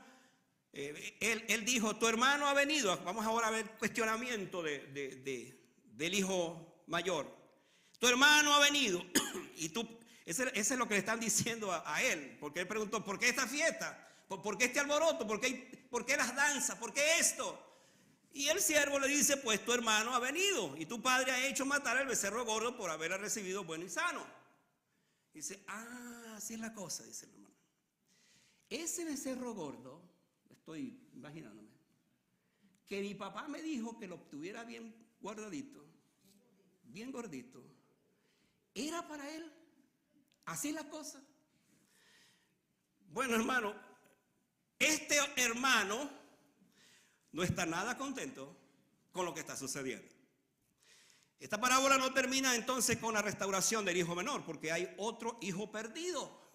S1: él dijo, tu hermano ha venido. Vamos ahora a ver cuestionamiento del hijo mayor. Tu hermano ha venido. Y tú, ese es lo que le están diciendo a él. Porque él preguntó, ¿por qué esta fiesta? ¿Por qué este alboroto? ¿Por qué las danzas? ¿Por qué esto? Y el siervo le dice, pues tu hermano ha venido. Y tu padre ha hecho matar al becerro gordo por haberla recibido bueno y sano. Dice, así es la cosa, dice el hermano. Ese becerro gordo, estoy imaginándome, que mi papá me dijo que lo tuviera bien guardadito, bien gordito, era para él. Así es la cosa. Bueno, hermano, este hermano no está nada contento con lo que está sucediendo. Esta parábola no termina entonces con la restauración del hijo menor, porque hay otro hijo perdido.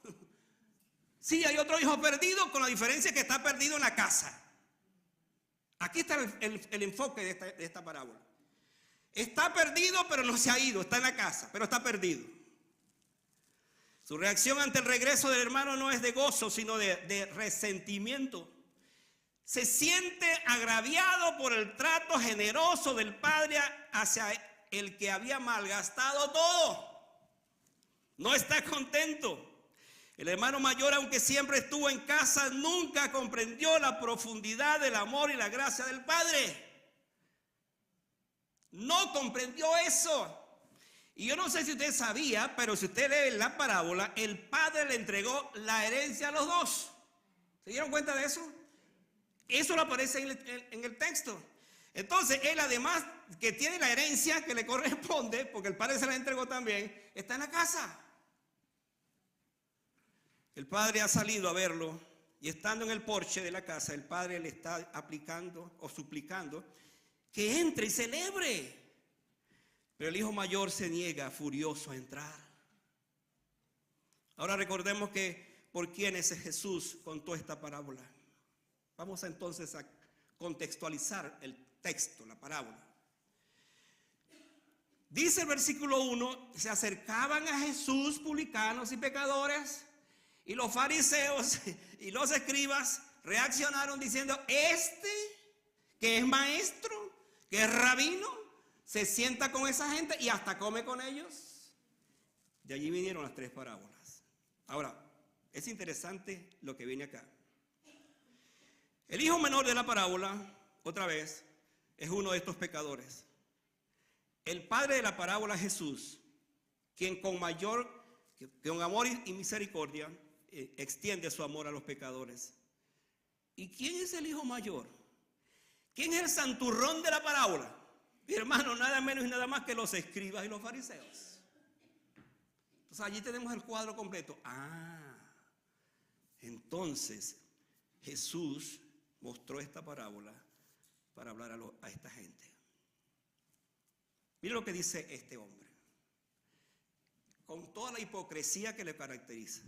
S1: Sí, hay otro hijo perdido, con la diferencia que está perdido en la casa. Aquí está el enfoque de esta parábola. Está perdido, pero no se ha ido, está en la casa, pero está perdido. Su reacción ante el regreso del hermano no es de gozo, sino de resentimiento. Se siente agraviado por el trato generoso del padre hacia el que había malgastado todo. No está contento. El hermano mayor, aunque siempre estuvo en casa, nunca comprendió la profundidad del amor y la gracia del padre. No comprendió eso. Y yo no sé si usted sabía, pero si usted lee la parábola, el padre le entregó la herencia a los dos. ¿Se dieron cuenta de eso? Eso lo aparece en el texto. Entonces, él además que tiene la herencia que le corresponde, porque el padre se la entregó también, está en la casa. El padre ha salido a verlo y estando en el porche de la casa, el padre le está aplicando o suplicando que entre y celebre. Pero el hijo mayor se niega furioso a entrar. Ahora recordemos que por quienes Jesús contó esta parábola. Vamos entonces a contextualizar el texto, la parábola. Dice el versículo 1, se acercaban a Jesús publicanos y pecadores, y los fariseos y los escribas reaccionaron diciendo, este que es maestro, que es rabino, se sienta con esa gente y hasta come con ellos. De allí vinieron las tres parábolas. Ahora, es interesante lo que viene acá. El hijo menor de la parábola, otra vez, es uno de estos pecadores. El padre de la parábola es Jesús, quien con amor y misericordia extiende su amor a los pecadores. ¿Y quién es el hijo mayor? ¿Quién es el santurrón de la parábola? Mi hermano, nada menos y nada más que los escribas y los fariseos. Entonces allí tenemos el cuadro completo. Entonces Jesús mostró esta parábola para hablar a esta gente. Mire lo que dice este hombre. Con toda la hipocresía que le caracteriza.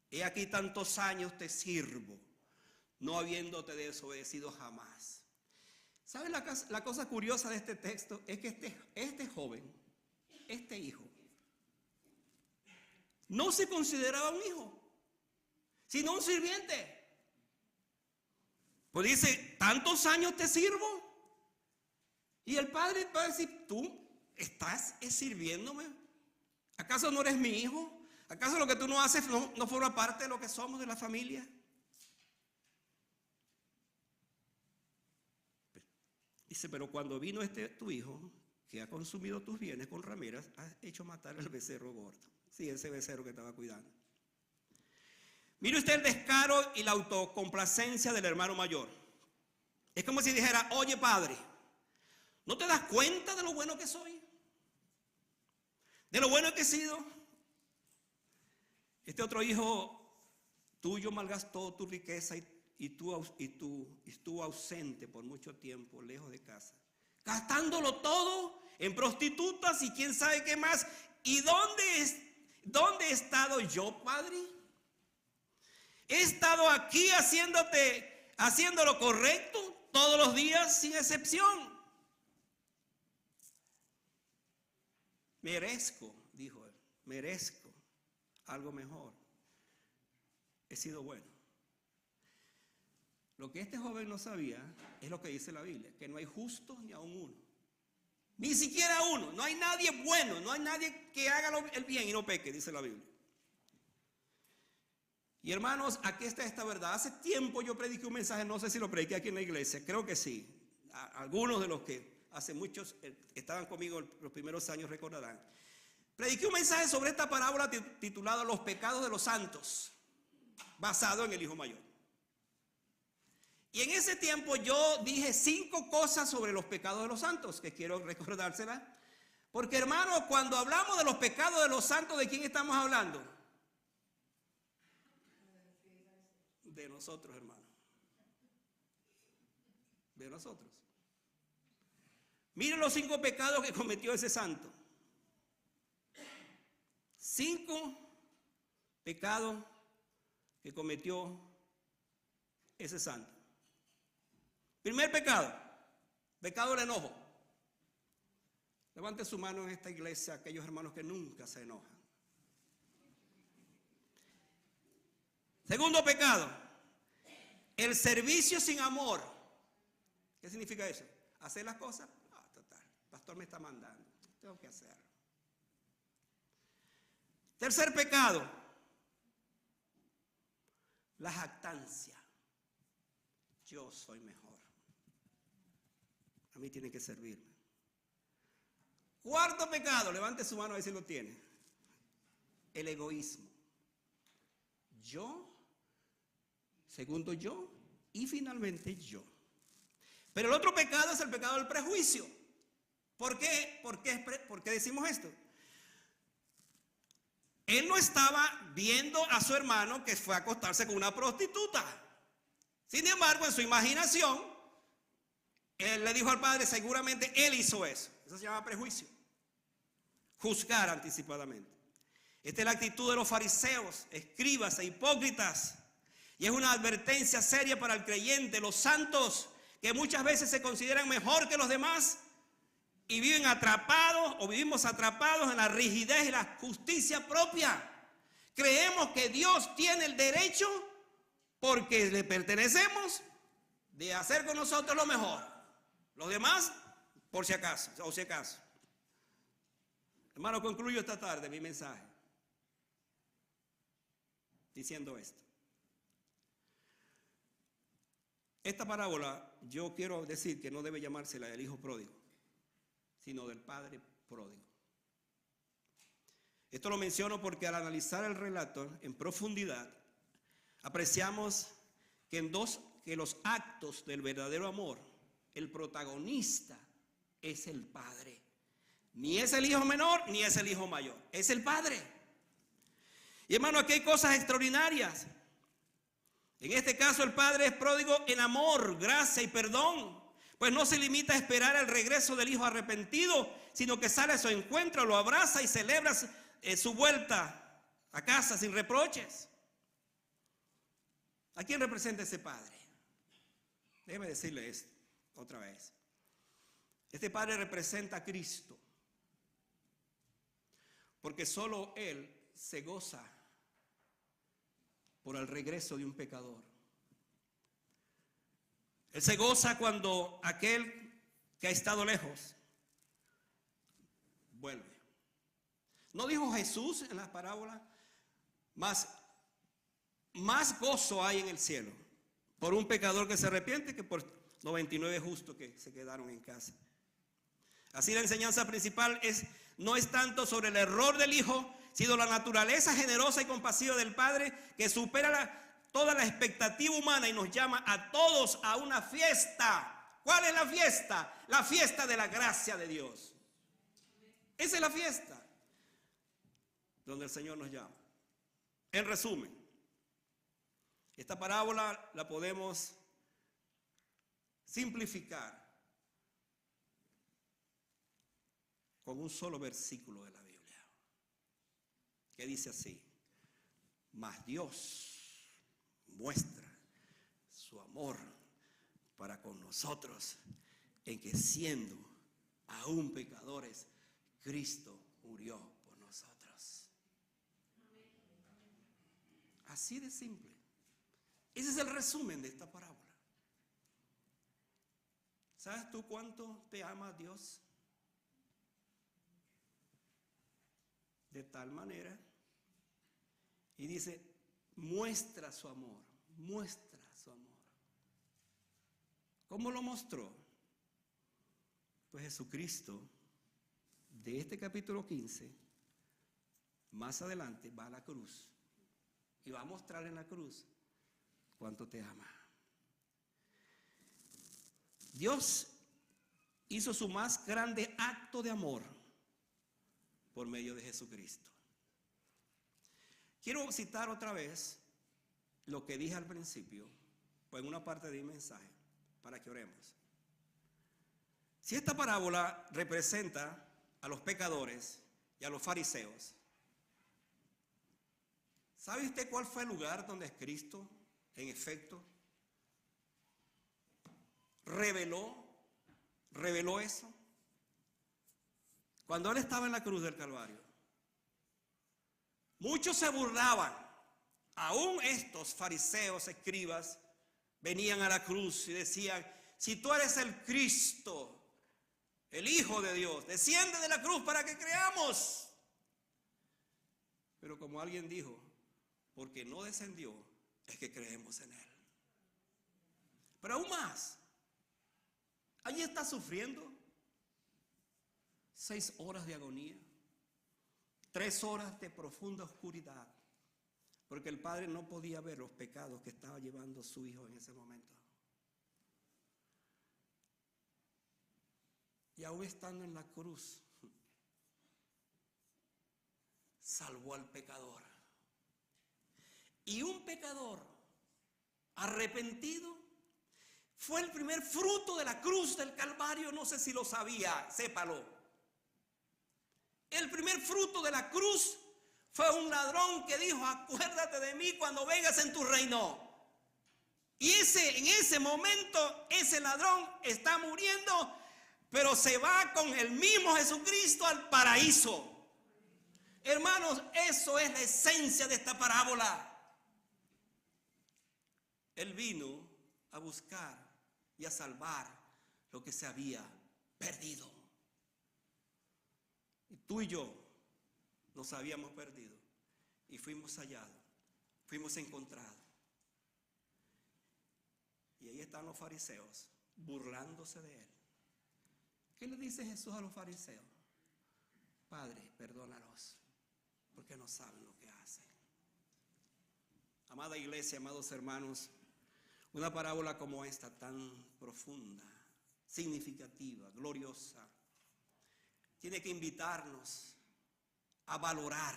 S1: He aquí tantos años te sirvo, no habiéndote desobedecido jamás. ¿Saben la cosa curiosa de este texto? Es que este joven, este hijo, no se consideraba un hijo, sino un sirviente. Pues dice, tantos años te sirvo. Y el padre va a decir, ¿tú estás sirviéndome? ¿Acaso no eres mi hijo? ¿Acaso lo que tú no haces no forma parte de lo que somos, de la familia? Dice, pero cuando vino tu hijo, que ha consumido tus bienes con rameras, has hecho matar al becerro gordo. Sí, ese becerro que estaba cuidando. Mire usted el descaro y la autocomplacencia del hermano mayor. Es como si dijera, oye padre, ¿no te das cuenta de lo bueno que soy? ¿De lo bueno que he sido? Este otro hijo tuyo malgastó tu riqueza y estuvo ausente por mucho tiempo, lejos de casa, gastándolo todo en prostitutas y quién sabe qué más. ¿Y dónde he estado yo, Padre? He estado aquí haciendo lo correcto todos los días sin excepción. Merezco, dijo él, merezco algo mejor. He sido bueno. Lo que este joven no sabía es lo que dice la Biblia, que no hay justo ni aun uno. Ni siquiera uno. No hay nadie bueno, no hay nadie que haga el bien y no peque, dice la Biblia. Y hermanos, aquí está esta verdad. Hace tiempo yo prediqué un mensaje, no sé si lo prediqué aquí en la iglesia, creo que sí. Algunos de los que hace muchos estaban conmigo los primeros años recordarán. Prediqué un mensaje sobre esta parábola titulada Los pecados de los santos, basado en el hijo mayor. Y en ese tiempo yo dije 5 cosas sobre los pecados de los santos, que quiero recordárselas. Porque hermano, cuando hablamos de los pecados de los santos, ¿de quién estamos hablando? De nosotros, hermano. De nosotros. Miren los 5 pecados que cometió ese santo. 5 pecados que cometió ese santo. Primer pecado, pecado del enojo. Levante su mano en esta iglesia aquellos hermanos que nunca se enojan. Segundo pecado, el servicio sin amor. ¿Qué significa eso? ¿Hacer las cosas? No, total, el pastor me está mandando, tengo que hacerlo. Tercer pecado, la jactancia. Yo soy mejor. A mí tiene que servirme. Cuarto pecado, levante su mano a ver si lo tiene. El egoísmo. Yo, segundo yo y finalmente yo. Pero el otro pecado es el pecado del prejuicio. ¿Por qué? ¿Por qué decimos esto? Él no estaba viendo a su hermano que fue a acostarse con una prostituta. Sin embargo, en su imaginación, él le dijo al padre, seguramente él hizo eso. Eso se llama prejuicio. Juzgar anticipadamente. Esta es la actitud de los fariseos, escribas e hipócritas. Y es una advertencia seria para el creyente. Los santos, que muchas veces se consideran mejor que los demás y viven atrapados o vivimos atrapados en la rigidez y la justicia propia. Creemos que Dios tiene el derecho, porque le pertenecemos, de hacer con nosotros lo mejor. Los demás, por si acaso, o si acaso. Hermano, concluyo esta tarde mi mensaje diciendo esto. Esta parábola, yo quiero decir que no debe llamarse la del hijo pródigo, sino del padre pródigo. Esto lo menciono porque al analizar el relato en profundidad, apreciamos que los actos del verdadero amor, el protagonista es el padre. Ni es el hijo menor, ni es el hijo mayor. Es el padre. Y hermano, aquí hay cosas extraordinarias. En este caso, el padre es pródigo en amor, gracia y perdón. Pues no se limita a esperar el regreso del hijo arrepentido, sino que sale a su encuentro, lo abraza y celebra su vuelta a casa sin reproches. ¿A quién representa ese padre? Déjeme decirle esto otra vez. Este padre representa a Cristo, porque solo Él se goza por el regreso de un pecador. Él se goza cuando aquel que ha estado lejos vuelve. ¿No dijo Jesús en la parábola? Más gozo hay en el cielo por un pecador que se arrepiente que por 99 justos que se quedaron en casa. Así la enseñanza principal no es tanto sobre el error del hijo, sino la naturaleza generosa y compasiva del padre que supera toda la expectativa humana y nos llama a todos a una fiesta. ¿Cuál es la fiesta? La fiesta de la gracia de Dios. Esa es la fiesta donde el Señor nos llama. En resumen, esta parábola la podemos simplificar con un solo versículo de la Biblia, que dice así: mas Dios muestra su amor para con nosotros en que siendo aún pecadores, Cristo murió por nosotros. Así de simple. Ese es el resumen de esta parábola. ¿Sabes tú cuánto te ama Dios? De tal manera, y dice, muestra su amor, muestra su amor. ¿Cómo lo mostró? Pues Jesucristo, de este capítulo 15, más adelante va a la cruz y va a mostrar en la cruz cuánto te ama. Dios hizo su más grande acto de amor por medio de Jesucristo. Quiero citar otra vez lo que dije al principio, pues en una parte de mi mensaje, para que oremos. Si esta parábola representa a los pecadores y a los fariseos, ¿sabe usted cuál fue el lugar donde Cristo, en efecto, reveló eso? Cuando Él estaba en la cruz del Calvario, muchos se burlaban, aún estos fariseos, escribas, venían a la cruz y decían, si tú eres el Cristo, el Hijo de Dios, desciende de la cruz para que creamos. Pero como alguien dijo, porque no descendió, es que creemos en Él. Pero aún más, allí está sufriendo 6 horas de agonía, 3 horas de profunda oscuridad, porque el Padre no podía ver los pecados que estaba llevando su Hijo en ese momento. Y aún estando en la cruz, salvó al pecador. Y un pecador arrepentido fue el primer fruto de la cruz del Calvario. No sé si lo sabía, sépalo. El primer fruto de la cruz fue un ladrón que dijo, acuérdate de mí cuando vengas en tu reino. Y en ese momento, ese ladrón está muriendo, pero se va con el mismo Jesucristo al paraíso. Hermanos, eso es la esencia de esta parábola. Él vino a buscar y a salvar lo que se había perdido. Y tú y yo nos habíamos perdido y fuimos hallados, fuimos encontrados. Y ahí están los fariseos burlándose de Él. ¿Qué le dice Jesús a los fariseos? Padre, perdónalos, porque no saben lo que hacen. Amada iglesia, amados hermanos, una parábola como esta, tan profunda, significativa, gloriosa, tiene que invitarnos a valorar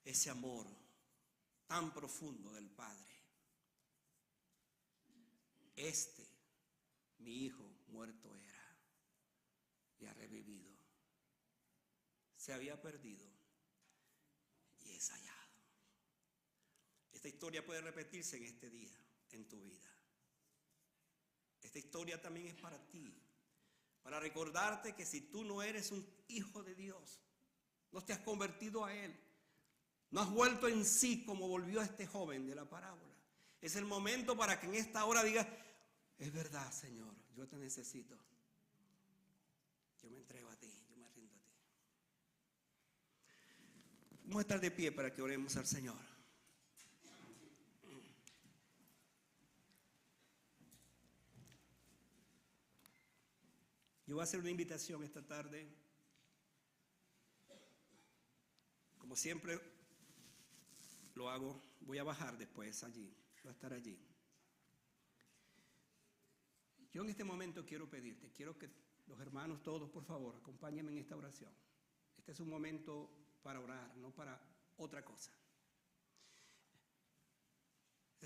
S1: ese amor tan profundo del Padre. Mi hijo muerto era y ha revivido. Se había perdido y es hallado. Esta historia puede repetirse en este día, en tu vida. Esta historia también es para ti, para recordarte que si tú no eres un hijo de Dios, no te has convertido a Él, no has vuelto en sí como volvió este joven de la parábola, es el momento para que en esta hora digas, es verdad, Señor, yo te necesito. Yo me entrego a ti, yo me rindo a ti. Vamos a estar de pie para que oremos al Señor. Yo voy a hacer una invitación esta tarde. Como siempre lo hago, voy a bajar después allí, voy a estar allí. Yo en este momento quiero pedirte, quiero que los hermanos todos, por favor, acompáñenme en esta oración. Este es un momento para orar, no para otra cosa.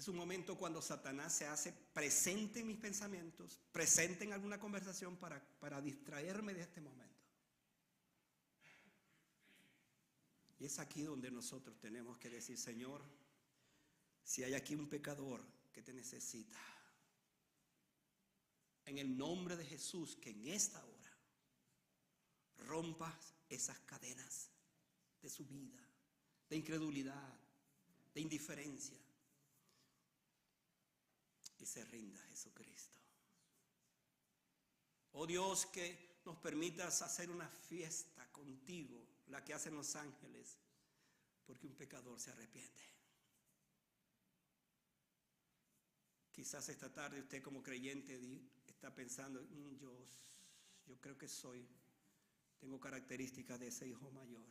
S1: Es un momento cuando Satanás se hace presente en mis pensamientos, presente en alguna conversación para distraerme de este momento. Y es aquí donde nosotros tenemos que decir: Señor, si hay aquí un pecador que te necesita, en el nombre de Jesús, que en esta hora rompas esas cadenas de su vida, de incredulidad, de indiferencia, y se rinda a Jesucristo. Oh Dios, que nos permitas hacer una fiesta contigo, la que hacen los ángeles, porque un pecador se arrepiente. Quizás esta tarde usted, como creyente, está pensando: yo creo que tengo características de ese hijo mayor.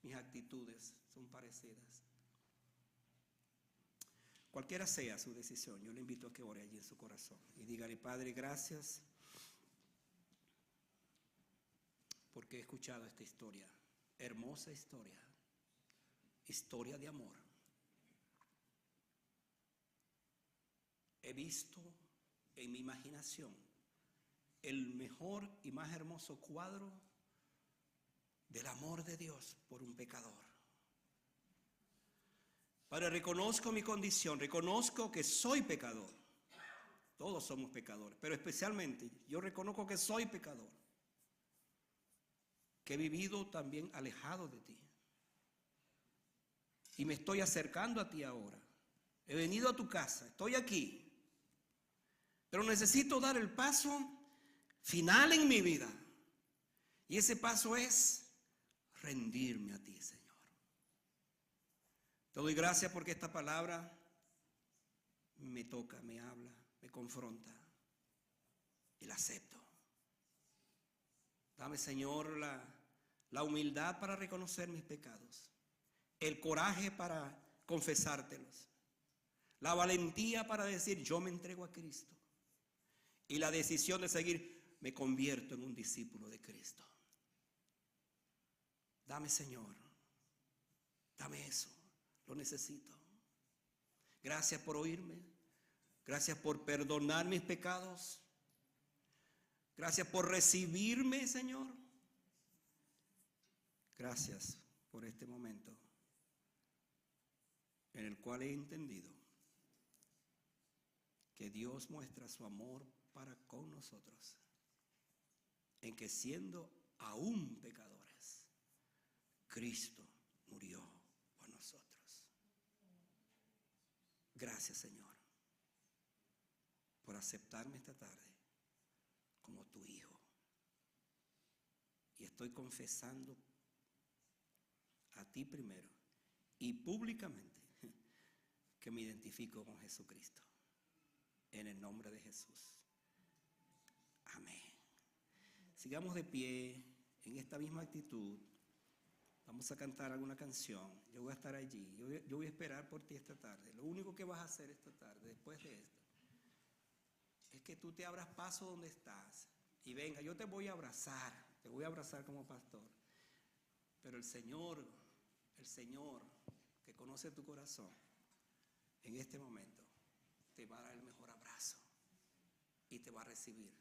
S1: Mis actitudes son parecidas. Cualquiera sea su decisión, yo le invito a que ore allí en su corazón y dígale: Padre, gracias porque he escuchado esta historia, hermosa historia, historia de amor. He visto en mi imaginación el mejor y más hermoso cuadro del amor de Dios por un pecador. Padre, reconozco mi condición, reconozco que soy pecador. Todos somos pecadores, pero especialmente yo reconozco que soy pecador, que he vivido también alejado de ti. Y me estoy acercando a ti ahora. He venido a tu casa, estoy aquí. Pero necesito dar el paso final en mi vida. Y ese paso es rendirme a ti, Señor. Te doy gracias porque esta palabra me toca, me habla, me confronta y la acepto. Dame, Señor, la humildad para reconocer mis pecados, el coraje para confesártelos, la valentía para decir: yo me entrego a Cristo, y la decisión de seguir: me convierto en un discípulo de Cristo. Dame, Señor, dame eso, lo necesito. Gracias por oírme, gracias por perdonar mis pecados, gracias por recibirme, Señor. Gracias por este momento en el cual he entendido que Dios muestra su amor para con nosotros, en que siendo aún pecadores, Cristo murió por nosotros. Gracias, Señor, por aceptarme esta tarde como tu hijo. Y estoy confesando a ti primero y públicamente que me identifico con Jesucristo. En el nombre de Jesús. Amén. Sigamos de pie en esta misma actitud. Vamos a cantar alguna canción. Yo voy a estar allí. Yo voy a esperar por ti esta tarde. Lo único que vas a hacer esta tarde, después de esto, es que tú te abras paso donde estás y venga. Yo te voy a abrazar. Te voy a abrazar como pastor. Pero el Señor que conoce tu corazón, en este momento te va a dar el mejor abrazo y te va a recibir.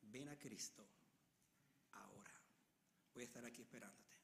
S1: Ven a Cristo ahora. Voy a estar aquí esperándote.